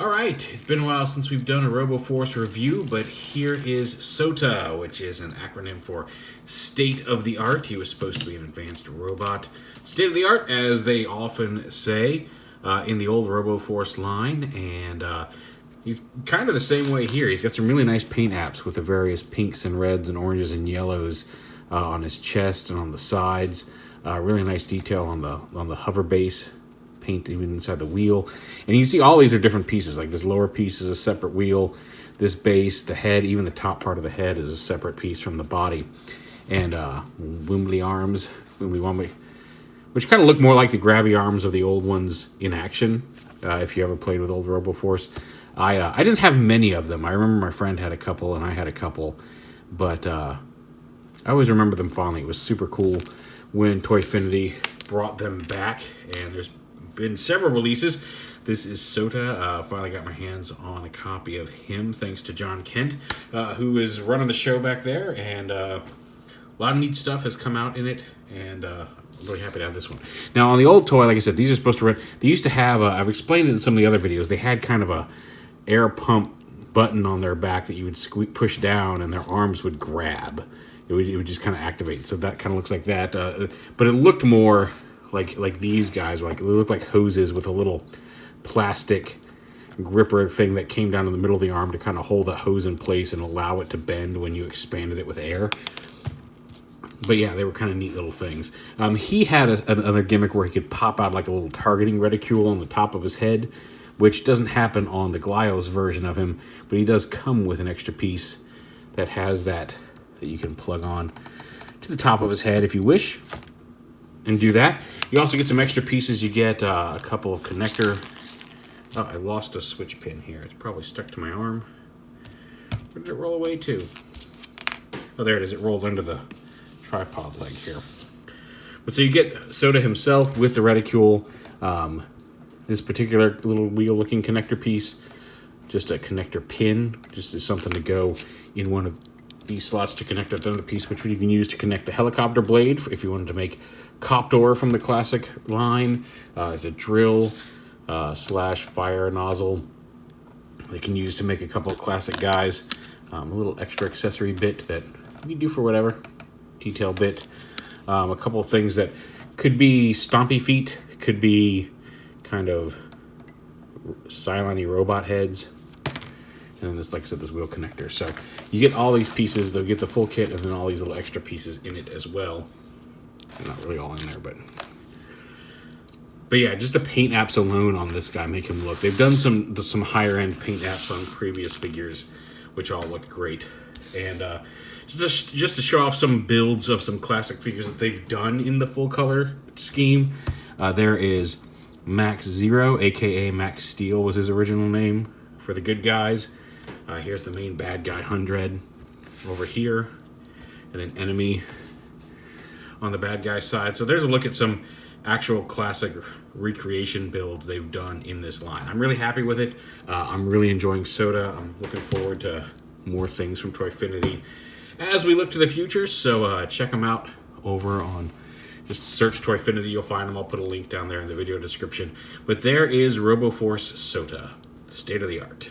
All right, it's been a while since we've done a RoboForce review, but here is S.O.T.A, which is an acronym for State of the Art. He was supposed to be an advanced robot. State of the art, as they often say in the old RoboForce line, and he's kind of the same way here. He's got some really nice paint apps with the various pinks and reds and oranges and yellows on his chest and on the sides. Really nice detail on the hover base. Paint even inside the wheel, and you can see all these are different pieces. Like this lower piece is a separate wheel, this base, the head, even the top part of the head is a separate piece from the body. And wimbly arms, which kind of look more like the grabby arms of the old ones in action. If you ever played with old RoboForce, I didn't have many of them. I remember my friend had a couple and I had a couple, but I always remember them fondly. It was super cool when Toyfinity brought them back, and there's been several releases. This is S.O.T.A. Finally got my hands on a copy of him, thanks to John Kent, who is running the show back there, and a lot of neat stuff has come out in it, and I'm really happy to have this one. Now, on the old toy, like I said, these are supposed to run. They used to have, I've explained it in some of the other videos, they had kind of a air pump button on their back that you would push down, and their arms would grab. It would just kind of activate. So that kind of looks like that, but it looked more like these guys, like they look like hoses with a little plastic gripper thing that came down in the middle of the arm to kind of hold that hose in place and allow it to bend when you expanded it with air. But yeah, they were kind of neat little things. He had another gimmick where he could pop out like a little targeting reticule on the top of his head, which doesn't happen on the Glyos version of him, but he does come with an extra piece that has that you can plug on to the top of his head if you wish, and do that. You also get some extra pieces. You get a couple of connector. Oh, I lost a switch pin here. It's probably stuck to my arm. Where did it roll away to? Oh, there it is. It rolled under the tripod leg here. But so you get S.O.T.A himself with the reticule. This particular little wheel-looking connector piece, just a connector pin, just as something to go in one of these slots to connect another piece, which you can use to connect the helicopter blade if you wanted to make Coptor from the classic line. It's a drill slash fire nozzle they can use to make a couple of classic guys. A little extra accessory bit that you can do for whatever. Detail bit. A couple of things that could be stompy feet, could be kind of Cylon-y robot heads. And then this, like I said, this wheel connector. So you get all these pieces. They'll get the full kit and then all these little extra pieces in it as well. They're not really all in there, but yeah, just the paint apps alone on this guy make him look. They've done some higher end paint apps on previous figures, which all look great. And just to show off some builds of some classic figures that they've done in the full color scheme, there is Max Zero, aka Max Steel was his original name for the good guys. Here's the main bad guy, hun-dred, over here, and then Enemy on the bad guy side. So there's a look at some actual classic recreation builds they've done in this line. I'm really happy with it. I'm really enjoying S.O.T.A. I'm looking forward to more things from Toyfinity as we look to the future. So check them out over on, just search Toyfinity, you'll find them. I'll put a link down there in the video description. But there is RoboForce S.O.T.A, state of the art.